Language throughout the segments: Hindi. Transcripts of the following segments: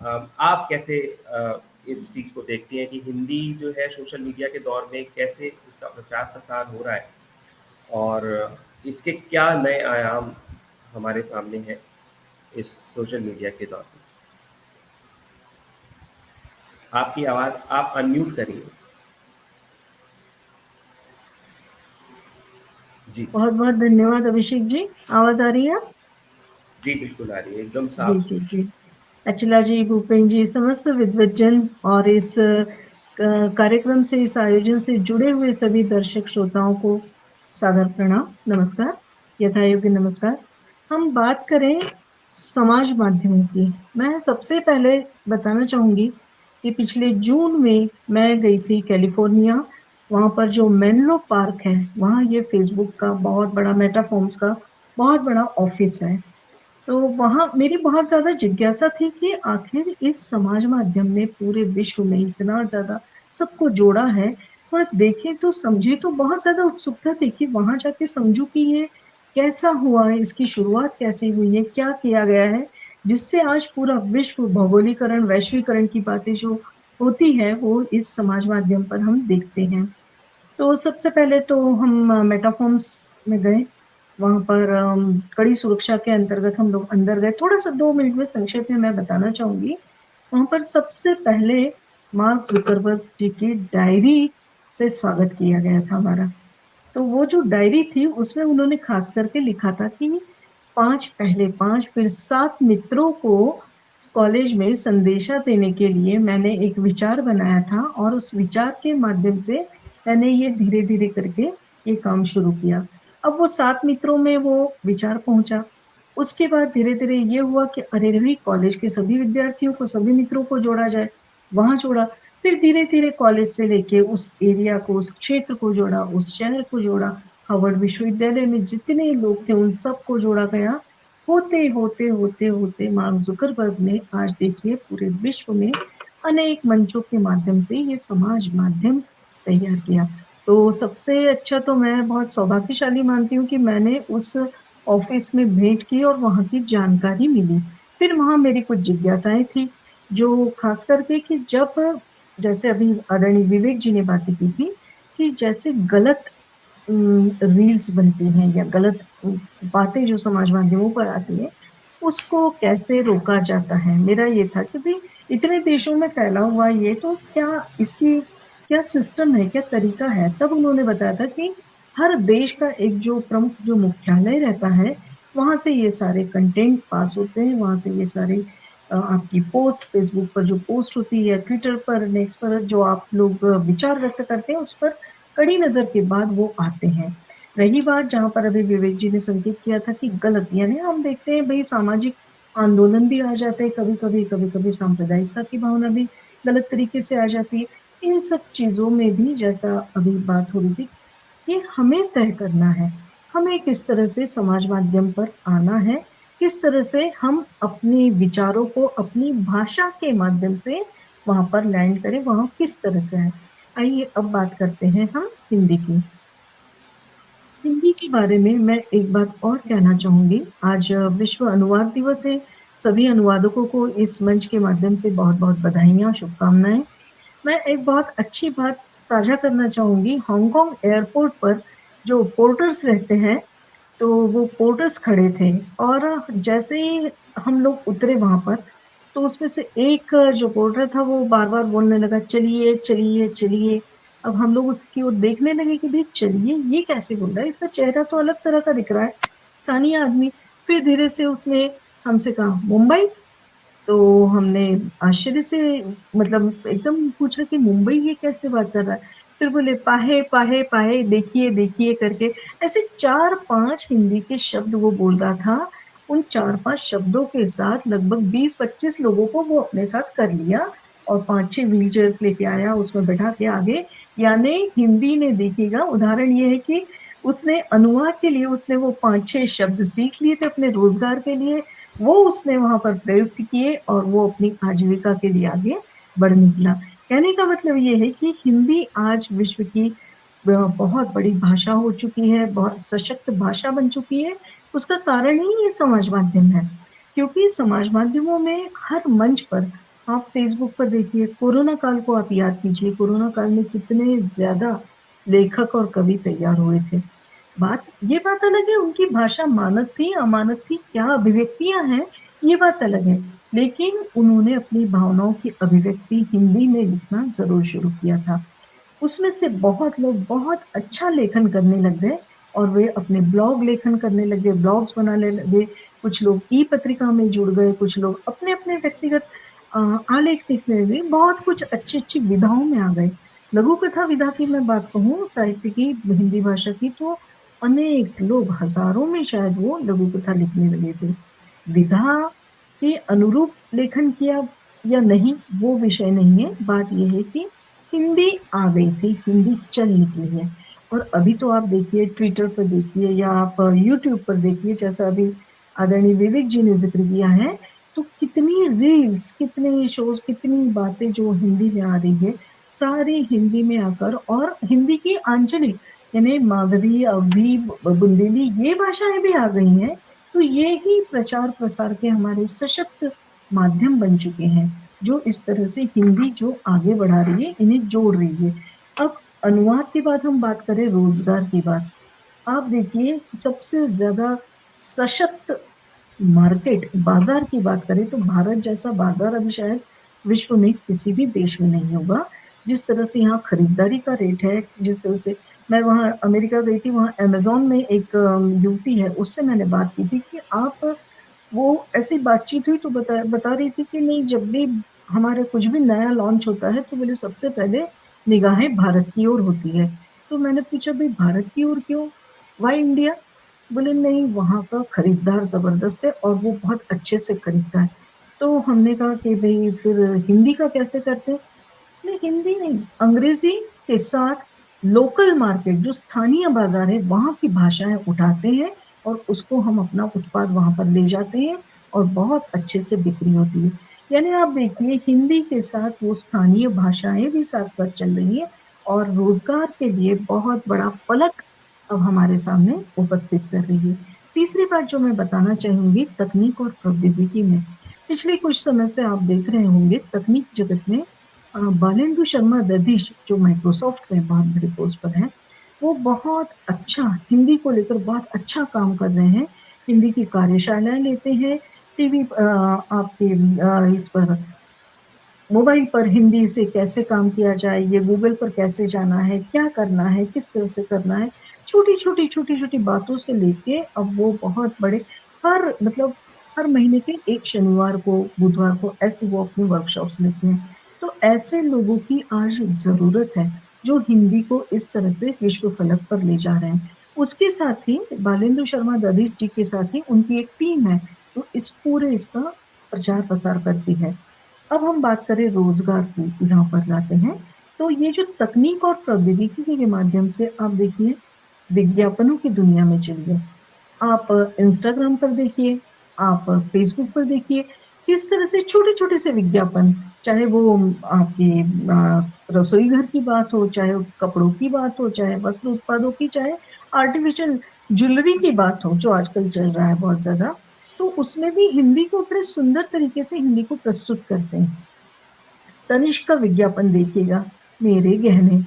आप कैसे इस चीज़ को देखती हैं कि हिंदी जो है सोशल मीडिया के दौर में कैसे इसका प्रचार-प्रसार हो रहा है? और इसके क्या नए आयाम हमारे सामने हैं इस सोशल मीडिया के दौर में? आपकी आवाज़ आप अनम्यूट करिए। जी। बहुत-बहुत धन्यवाद अभिषेक जी। आवाज़ आ रही है? जी, बिल्कुल आ रही है, एकदम जी, साफ जी, जी। अचला जी, भूपेन जी, समस्त विद्वज्जन और इस कार्यक्रम से, इस आयोजन से जुड़े हुए सभी दर्शक श्रोताओं को सादर प्रणाम, नमस्कार, यथायोग्य नमस्कार। हम बात करें समाज माध्यमों की। मैं सबसे पहले बताना चाहूँगी कि पिछले जून में मैं गई थी कैलिफ़ोर्निया, वहाँ पर जो मेनलो पार्क है, वहाँ ये फ़ेसबुक का बहुत बड़ा मेटा फॉर्म्स का बहुत बड़ा ऑफ़िस है। तो वहाँ मेरी बहुत ज़्यादा जिज्ञासा थी कि आखिर इस समाज माध्यम ने पूरे विश्व में इतना ज़्यादा सबको जोड़ा है और देखें तो समझे तो बहुत ज़्यादा उत्सुकता थी कि वहाँ जाके समझूँ कि ये कैसा हुआ है, इसकी शुरुआत कैसे हुई है, क्या किया गया है, जिससे आज पूरा विश्व भौगोलीकरण, वैश्वीकरण की बातें जो होती हैं, वो इस समाज माध्यम पर हम देखते हैं। तो सबसे पहले तो हम मेटाफॉर्म्स में गए। वहाँ पर कड़ी सुरक्षा के अंतर्गत हम लोग अंदर गए। थोड़ा-सा 2 मिनट में संक्षेप में मैं बताना चाहूँगी। वहाँ पर सबसे पहले मार्क ज़ुकरबर्ग जी की डायरी से स्वागत किया गया था हमारा। तो वो जो डायरी थी उसमें उन्होंने ख़ास करके लिखा था कि 5 फिर 7 मित्रों को कॉलेज में संदेशा देने के लिए मैंने एक विचार बनाया था और उस विचार के माध्यम से मैंने ये धीरे-धीरे करके ये काम शुरू किया। अब वो 7 मित्रों में वो विचार पहुँचा। उसके बाद धीरे-धीरे ये हुआ कि अरे रे! कॉलेज के सभी विद्यार्थियों को, सभी मित्रों को जोड़ा जाए, वहाँ जोड़ा। फिर धीरे-धीरे कॉलेज से लेके उस एरिया को, उस क्षेत्र को जोड़ा, उस शहर को जोड़ा, हार्वर्ड विश्वविद्यालय में जितने लोग थे उन सबको जोड़ा गया। होते मार्क ज़ुकरबर्ग ने आज देखिए पूरे विश्व में अनेक मंचों के माध्यम से ये समाज माध्यम तैयार किया। तो सबसे अच्छा तो मैं बहुत सौभाग्यशाली मानती हूँ कि मैंने उस ऑफ़िस में भेंट की और वहाँ की जानकारी मिली। फिर वहाँ मेरी कुछ जिज्ञासाएँ थी, जो ख़ास करके कि जब जैसे अभी आदरणीय विवेक जी ने बातें की थी, कि जैसे गलत रील्स बनती हैं या गलत बातें जो समाज माध्यमों पर आती हैं, उसको कैसे रोका जाता है? मेरा ये था कि भई इतने देशों में फैला हुआ ये तो क्या इसकी क्या सिस्टम है, क्या तरीका है? तब उन्होंने बताया था कि हर देश का एक जो प्रमुख जो मुख्यालय रहता है, वहाँ से ये सारे कंटेंट पास होते हैं, वहाँ से ये सारे आपकी पोस्ट फेसबुक पर जो पोस्ट होती है, ट्विटर पर, नेक्स्ट पर जो आप लोग विचार व्यक्त करते हैं, उस पर कड़ी नज़र के बाद वो आते हैं। रही बात जहाँ पर अभी विवेक जी ने संकेत किया था कि गलत यानी हम देखते हैं भई सामाजिक आंदोलन भी आ जाते हैं कभी-कभी, कभी-कभी सांप्रदायिकता की भावना भी गलत तरीके से आ जाती है। इन सब चीज़ों में भी जैसा अभी बात हो रही थी, ये हमें तय करना है। हमें किस तरह से समाज माध्यम पर आना है, किस तरह से हम अपने विचारों को अपनी भाषा के माध्यम से वहाँ पर लैंड करें, वहाँ किस तरह से आएँ। आइए अब बात करते हैं हम हिंदी की। हिंदी के बारे में मैं एक बात और कहना चाहूँगी। आज विश्व अनुवाद दिवस है। सभी अनुवादकों को इस मंच के माध्यम से बहुत-बहुत बधाइयाँ, शुभकामनाएँ। मैं एक बहुत अच्छी बात साझा करना चाहूँगी। हांगकांग एयरपोर्ट पर जो पोर्टर्स रहते हैं, तो वो पोर्टर्स खड़े थे और जैसे ही हम लोग उतरे वहाँ पर, तो उसमें से एक जो पोर्टर था वो बार-बार बोलने लगा, "चलिए, चलिए, चलिए।" अब हम लोग उसकी ओर देखने लगे कि भई चलिए, ये कैसे बोल रहा है? इसका चेहरा तो अलग तरह का दिख रहा है, स्थानीय आदमी। फिर धीरे से उसने हमसे कहा, "मुंबई?" तो हमने आश्चर्य से मतलब एकदम पूछा कि मुंबई ये कैसे बात कर रहा है? फिर बोले पाहे, पाहे, पाहे, देखिए, देखिए करके ऐसे 4-5 हिंदी के शब्द वो बोल रहा था। उन 4-5 शब्दों के साथ लगभग 20-25 लोगों को वो अपने साथ कर लिया और 5-6 व्हील चेयर्स लेके आया, उसमें बैठा के आगे यानी हिंदी ने देखिएगा उदाहरण ये है कि उसने अनुवाद के लिए उसने वो 5-6 शब्द सीख लिए थे अपने रोज़गार के लिए वो उसने वहाँ पर प्रयुक्त किए और वो अपनी आजीविका के लिए आगे बढ़ निकला। कहने का मतलब ये है कि हिंदी आज विश्व की बहुत बड़ी भाषा हो चुकी है, बहुत सशक्त भाषा बन चुकी है। उसका कारण ही ये समाज माध्यम है, क्योंकि समाज माध्यमों में हर मंच पर आप फेसबुक पर देखिए, कोरोना काल को आप याद कीजिए, कोरोना काल में कितने ज़्यादा लेखक और कवि तैयार हुए थे। ये बात अलग है उनकी भाषा मानक थी, अमानक थी, क्या अभिव्यक्तियाँ हैं, ये बात अलग है। लेकिन उन्होंने अपनी भावनाओं की अभिव्यक्ति हिंदी में लिखना ज़रूर शुरू किया था। उसमें से बहुत लोग बहुत अच्छा लेखन करने लग गए और वे अपने ब्लॉग लेखन करने लगे, ब्लॉग्स बनाने लगे, कुछ लोग ई-पत्रिका में जुड़ गए, कुछ लोग अपने-अपने व्यक्तिगत अ, आलेख लिखने लगे, बहुत कुछ अच्छी-अच्छी विधाओं में आ गए। लघु कथा विधा की मैं बात कहूँ साहित्य की, हिंदी भाषा की तो अनेक लोग हज़ारों में शायद वो लघु कथा लिखने लगे थे। विधा के अनुरूप लेखन किया या नहीं, वो विषय नहीं है, बात ये है कि हिंदी आ गई थी, हिंदी चल निकली है। और अभी तो आप देखिए ट्विटर पर देखिए या आप यूट्यूब पर देखिए जैसा अभी आदरणीय विवेक जी ने ज़िक्र किया है, तो कितनी रील्स, कितने शोज़, कितनी बातें जो हिंदी में आ रही है, सारी हिंदी में आकर और हिंदी की आंचलिक यानी मागधी, अवधी, बुंदेली ये भाषाएँ भी आ गई हैं, तो ये ही प्रचार-प्रसार के हमारे सशक्त माध्यम बन चुके हैं। जो इस तरह से हिंदी जो आगे बढ़ा रही है, इन्हें जोड़ रही है। अब अनुवाद के बाद हम बात करें रोज़गार की बात। आप देखिए सबसे ज़्यादा सशक्त मार्केट, बाज़ार की बात करें तो भारत जैसा बाज़ार अभी शायद विश्व में किसी भी देश में नहीं होगा। जिस तरह से यहाँ खरीदारी का रेट है, जिस तरह से मैं वहाँ अमेरिका गई थी, वहाँ अमेज़न में एक युवती है, उससे मैंने बात की थी कि आप वो ऐसी बातचीत हुई तो बता बता रही थी कि नहीं जब भी हमारा कुछ भी नया लॉन्च होता है तो बोले सबसे पहले निगाहें भारत की ओर होती है। तो मैंने पूछा भई भारत की ओर क्यों? Why India? बोले नहीं वहाँ का खरीदार ज़बरदस्त है और वो बहुत अच्छे से खरीदता है। तो हमने कहा कि भई फिर हिंदी का कैसे करते हैं? नहीं हिंदी नहीं, अंग्रेज़ी के साथ लोकल मार्केट जो स्थानीय बाज़ार है, वहाँ की भाषाएँ उठाते हैं और उसको हम अपना उत्पाद वहाँ पर ले जाते हैं और बहुत अच्छे से बिक्री होती है। यानी आप देखिए हिंदी के साथ वो स्थानीय भाषाएँ भी साथ-साथ चल रही हैं और रोज़गार के लिए बहुत बड़ा फलक अब हमारे सामने उपस्थित कर रही है। तीसरी बात जो मैं बताना चाहूँगी तकनीक और प्रौद्योगिकी में, पिछले कुछ समय से आप देख रहे होंगे तकनीक जगत में बालेंदु शर्मा दधीच जो माइक्रोसॉफ्ट में बहुत बड़े पोस्ट पर हैं, वो बहुत अच्छा हिंदी को लेकर बहुत अच्छा काम कर रहे हैं। हिंदी की कार्यशालाएँ लेते हैं, टीवी आपके इस पर मोबाइल पर हिंदी से कैसे काम किया जाए, ये गूगल पर कैसे जाना है, क्या करना है, किस तरह से करना है, छोटी-छोटी, छोटी-छोटी बातों से लेके अब वो बहुत बड़े हर मतलब हर महीने के 1 शनिवार को, बुधवार को ऐसे वो अपनी वर्कशॉप्स लेते हैं। तो ऐसे लोगों की आज ज़रूरत है, जो हिंदी को इस तरह से विश्व फलक पर ले जा रहे हैं। उसके साथ ही बालेंदु शर्मा दधीच जी के साथ ही उनकी एक टीम है, जो इस पूरे इसका प्रचार-प्रसार करती है। अब हम बात करें रोज़गार की, यहाँ पर लाते हैं, तो ये जो तकनीक और प्रौद्योगिकी के माध्यम से आप देखिए, विज्ञापनों की दुनिया में चलिए, आप इंस्टाग्राम पर देखिए, आप फ़ेसबुक पर देखिए, किस तरह से छोटे-छोटे से विज्ञापन, चाहे वो आपके रसोई घर की बात हो, चाहे वो कपड़ों की बात हो, चाहे वस्त्र उत्पादों की, चाहे आर्टिफ़िशियल ज्वेलरी की बात हो, जो आजकल चल रहा है बहुत ज़्यादा, तो उसमें भी हिंदी को बड़े सुंदर तरीके से हिंदी को प्रस्तुत करते हैं। तनिष्क का विज्ञापन देखिएगा, मेरे गहने।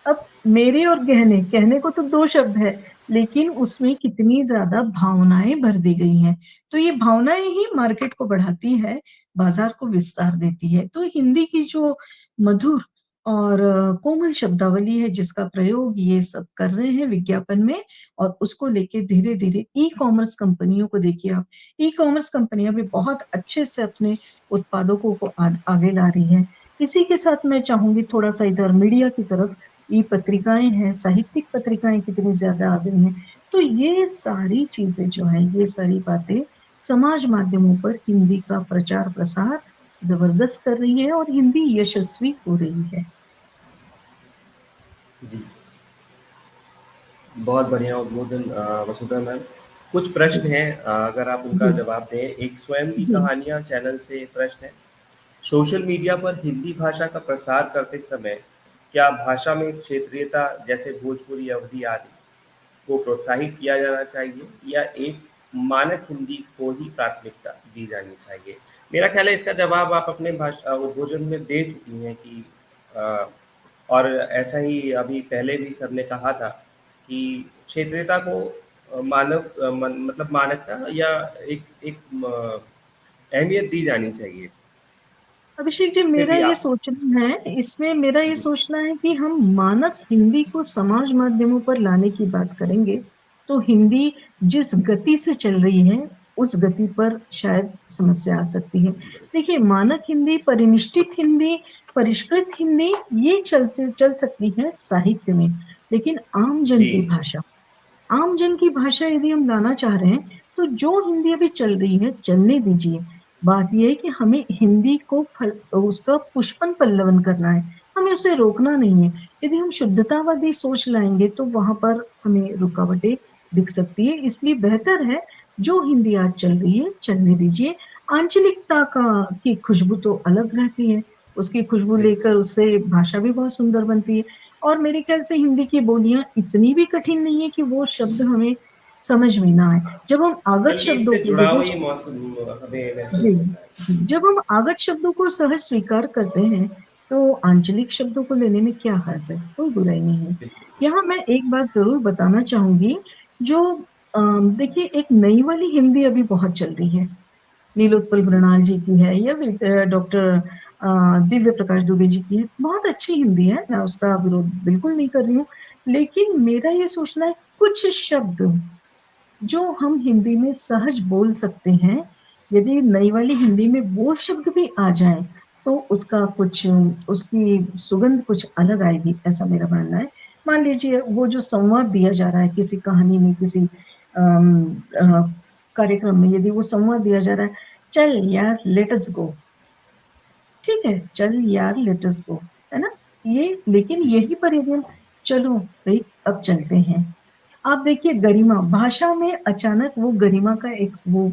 अब मेरे और गहने, कहने को तो 2 शब्द है, लेकिन उसमें कितनी ज़्यादा भावनाएँ भर दी गई हैं। तो ये भावनाएँ ही मार्केट को बढ़ाती है, बाज़ार को विस्तार देती है। तो हिंदी की जो मधुर और कोमल शब्दावली है जिसका प्रयोग ये सब कर रहे हैं विज्ञापन में और उसको लेके धीरे-धीरे ई-कॉमर्स कंपनियों को देखिए आप। ई-कॉमर्स कंपनियाँ भी बहुत अच्छे से अपने उत्पादों को आगे ला रही हैं। इसी के साथ मैं चाहूँगी थोड़ा-सा इधर मीडिया की तरफ, ई-पत्रिकाएँ हैं, साहित्यिक पत्रिकाएँ कितनी ज़्यादा आ गई हैं। तो ये सारी चीज़ें जो हैं, ये सारी बातें समाज माध्यमों पर हिंदी का प्रचार-प्रसार ज़बरदस्त कर रही है और हिंदी यशस्वी हो रही है। जी, बहुत बढ़िया उद्बोधन वसुधा मैम। कुछ प्रश्न हैं, अगर आप उनका जी, जवाब दें। एक स्वयं की जी। कहानियाँ चैनल से प्रश्न है। सोशल मीडिया पर हिंदी भाषा का प्रसार करते समय क्या भाषा में क्षेत्रीयता जैसे भोजपुरी, अवधी आदि को प्रोत्साहित किया जाना चाहिए या एक मानक हिंदी को ही प्राथमिकता दी जानी चाहिए? मेरा ख्याल है इसका जवाब आप अपने भाषा भोजन में दे चुकी हैं कि अ, और ऐसा ही अभी पहले भी सर ने कहा था कि क्षेत्रीयता को मतलब मानकता या एक एक अहमियत दी जानी चाहिए। अभिषेक जी, फिर मेरा भी ये आप सोचना है, इसमें मेरा ये जी, सोचना है कि हम मानक हिंदी को समाज माध्यमों पर लाने की बात करेंगे, तो हिंदी जिस गति से चल रही है, उस गति पर शायद समस्या आ सकती है। देखिए, मानक हिंदी, परिनिष्ठित हिंदी, परिष्कृत हिंदी, ये चल सकती है साहित्य में, लेकिन आम जन जी, की भाषा, आम जन की भाषा यदि हम लाना चाह रहे हैं, तो जो हिंदी अभी चल रही है, चलने दीजिए। बात ये है कि हमें हिंदी को उसका पुष्पन पल्लवन करना है, हमें उसे रोकना नहीं है। यदि हम शुद्धतावादी सोच लाएंगे, तो वहां पर हमें रुकावटें दिख सकती है। इसलिए बेहतर है, जो हिंदी आज चल रही है, चलने दीजिए। आंचलिकता की खुशबू तो अलग रहती है, उसकी खुशबू बिल्कुल। लेकर उससे भाषा भी बहुत सुंदर बनती है। और मेरे ख्याल से हिंदी की बोलियां इतनी भी कठिन नहीं है कि वो शब्द हमें समझ में ना आए। जब हम आगत बल्कि शब्दों इससे को जुड़ाव देखो, ही मौसम हमें जी, महसूस होता है। जब हम आगत शब्दों को सहज स्वीकार करते हैं, तो आंचलिक शब्दों को लेने में क्या हर्ज है? कोई बुराई नहीं है। बिल्कुल, यहाँ मैं एक बात जरूर बताना चाहूंगी, जो देखिए, एक नई वाली हिंदी अभी बहुत चल रही है, नीलोत्पल जी, मृणाल जी की है, या डॉक्टर दिव्य प्रकाश दुबे जी की है। बहुत अच्छी हिंदी है, मैं उसका विरोध बिल्कुल नहीं कर रही हूँ, लेकिन मेरा ये सोचना है, कुछ शब्द जो हम हिंदी में सहज बोल सकते हैं, यदि नई वाली हिंदी में वो शब्द भी आ जाए, तो उसका कुछ, उसकी सुगंध कुछ अलग आएगी, ऐसा मेरा मानना है। मान लीजिए, वो जो संवाद दिया जा रहा है किसी कहानी में, किसी कार्यक्रम में, यदि वो संवाद दिया जा रहा है, चल यार लेट अस गो, ठीक है, चल यार लेट अस गो, है ना? ये, लेकिन जी, यही पर यदि हम, चलो भाई अब चलते हैं, आप देखिए गरिमा भाषा में अचानक वो गरिमा का एक वो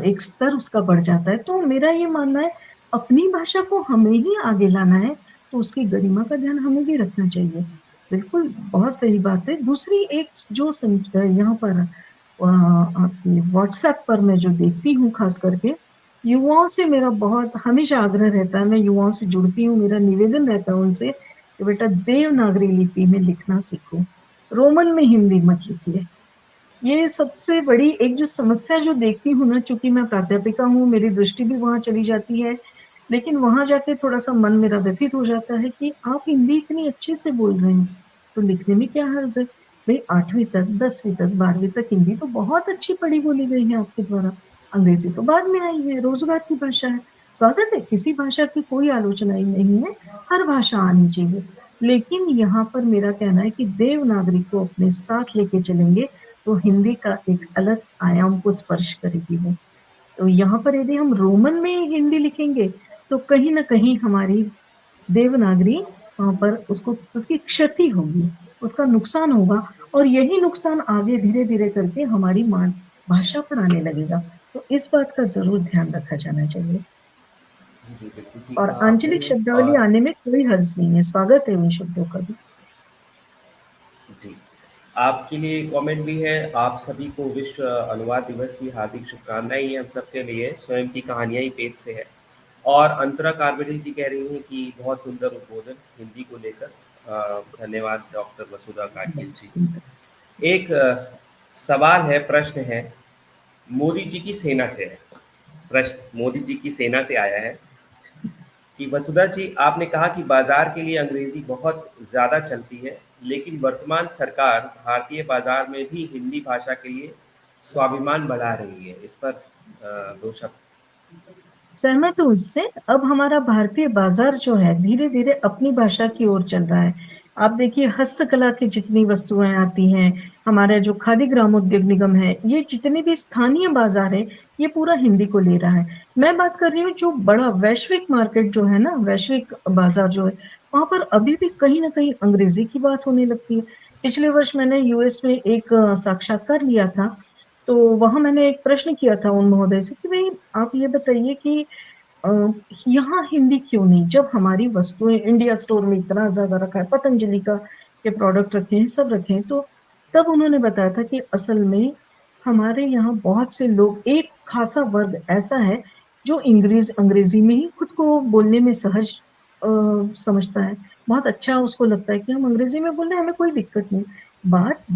एक स्तर उसका बढ़ जाता है। तो मेरा ये मानना है, अपनी भाषा को हमें ही आगे लाना है, तो उसकी गरिमा का ध्यान हमें भी रखना चाहिए। बिल्कुल, बहुत सही बात है। दूसरी एक जो यहाँ पर आपकी व्हाट्सएप पर मैं जो देखती हूँ, खास करके युवाओं से मेरा बहुत हमेशा आग्रह रहता है, मैं युवाओं से जुड़ती हूँ, मेरा निवेदन रहता है उनसे कि बेटा, देवनागरी लिपि में लिखना सीखो, रोमन में हिंदी मत लिखिए। ये सबसे बड़ी एक जो समस्या जो देखती हूँ ना, चूंकि मैं प्राध्यापिका हूँ, मेरी दृष्टि भी वहां चली जाती है, लेकिन वहां जाके थोड़ा सा मन मेरा व्यथित हो जाता है कि आप हिंदी इतनी अच्छे से बोल रहे हैं, तो लिखने में क्या हर्ज है? भाई, 8वीं तक, 10वीं तक, 12वीं तक हिंदी तो बहुत अच्छी पढ़ी बोली गई है आपके द्वारा। अंग्रेजी तो बाद में आई है, रोजगार की भाषा है। स्वागत है, किसी भाषा की कोई आलोचना ही नहीं है, हर भाषा आनी चाहिए। लेकिन यहाँ पर मेरा कहना है कि देवनागरी को अपने साथ लेके चलेंगे, तो हिंदी का एक अलग आयाम को स्पर्श करेगी वो। तो यहाँ पर यदि हम रोमन में हिंदी लिखेंगे, तो कहीं न कहीं हमारी देवनागरी, वहाँ पर उसको उसकी क्षति होगी, उसका नुकसान होगा, और यही नुकसान आगे धीरे-धीरे करके हमारी भाषा पर आने लगेगा। तो इस बात का ज़रूर ध्यान रखा जाना चाहिए। जी, बिल्कुल ठीक और कहा आंचलिक आपने। शब्दावली और आने में कोई हर्ज नहीं है, स्वागत है उन शब्दों का भी। जी, आपके लिए कमेंट भी है, आप सभी को विश्व अनुवाद दिवस की हार्दिक शुभकामनाएँ। ये हम सबके लिए स्वयं की कहानियाँ ही पेज से है। और अंतरा कार्बेटी जी कह रही हैं कि बहुत सुंदर उद्बोधन हिंदी को लेकर। धन्यवाद डॉक्टर वसुधा काटिल जी। एक सवाल है, प्रश्न है, मोदी जी की सेना से है। प्रश्न मोदी जी की सेना से आया है कि वसुधा जी, आपने कहा कि बाजार के लिए अंग्रेजी बहुत ज़्यादा चलती है, लेकिन वर्तमान सरकार भारतीय बाजार में भी हिंदी भाषा के लिए स्वाभिमान बढ़ा रही है। इस पर दो शब्द। सहमत हूँ इससे। अब हमारा भारतीय बाजार जो है, धीरे-धीरे अपनी भाषा की ओर चल रहा है। आप देखिए, हस्तकला की जितनी वस्तुएं आती हैं, हमारे जो खादी ग्रामोद्योग निगम है, ये जितने भी स्थानीय बाजार है, ये पूरा हिंदी को ले रहा है। मैं बात कर रही हूँ जो बड़ा वैश्विक मार्केट जो है ना, वैश्विक बाजार जो है, वहां पर अभी भी कहीं ना कहीं अंग्रेजी की बात होने लगती है। पिछले वर्ष मैंने यूएस में एक साक्षात्कार लिया था, तो वहां मैंने एक प्रश्न किया था उन महोदय से कि भाई, आप ये बताइए कि अ, यहाँ हिंदी क्यों नहीं, जब हमारी वस्तुएं इंडिया स्टोर में इतना ज्यादा रखा है, पतंजलि का के प्रोडक्ट रखे हैं, सब रखे हैं। तो तब उन्होंने बताया था कि असल में हमारे यहाँ बहुत से लोग, एक खासा वर्ग ऐसा है जो अंग्रेज़ी में ही खुद को बोलने में सहज समझता है, बहुत अच्छा उसको लगता है कि हम अंग्रेज़ी में बोल रहे हैं, हमें कोई दिक्कत नहीं।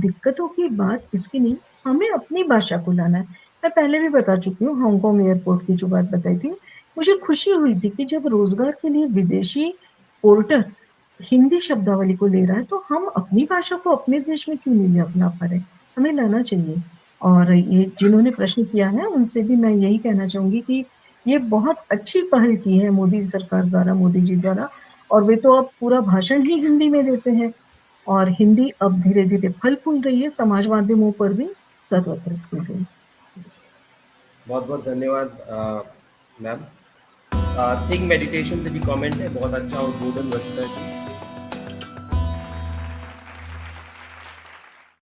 दिक्कतों की बात इसकी नहीं, हमें अपनी भाषा को लाना है। मैं पहले भी बता चुकी हूँ, हांगकांग एयरपोर्ट की जो बात बताई थी, मुझे खुशी हुई थी कि जब रोज़गार के लिए विदेशी पोर्टर हिंदी शब्दावली को ले रहा है, तो हम अपनी भाषा को अपने देश में क्यों नहीं अपना पा रहे? हमें लाना चाहिए। और ये जिन्होंने प्रश्न किया है, उनसे भी मैं यही कहना चाहूँगी कि ये बहुत अच्छी पहल की है मोदी सरकार द्वारा, मोदी जी द्वारा, और वे तो अब पूरा भाषण ही हिंदी में देते हैं और हिंदी अब धीरे-धीरे फल-फूल रही है, समाज माध्यमों पर भी सर्वत्र फूल रही है। बहुत-बहुत धन्यवाद मैम। थिंक मेडिटेशन से भी कमेंट है, बहुत अच्छा उद्बोधन रचना जी।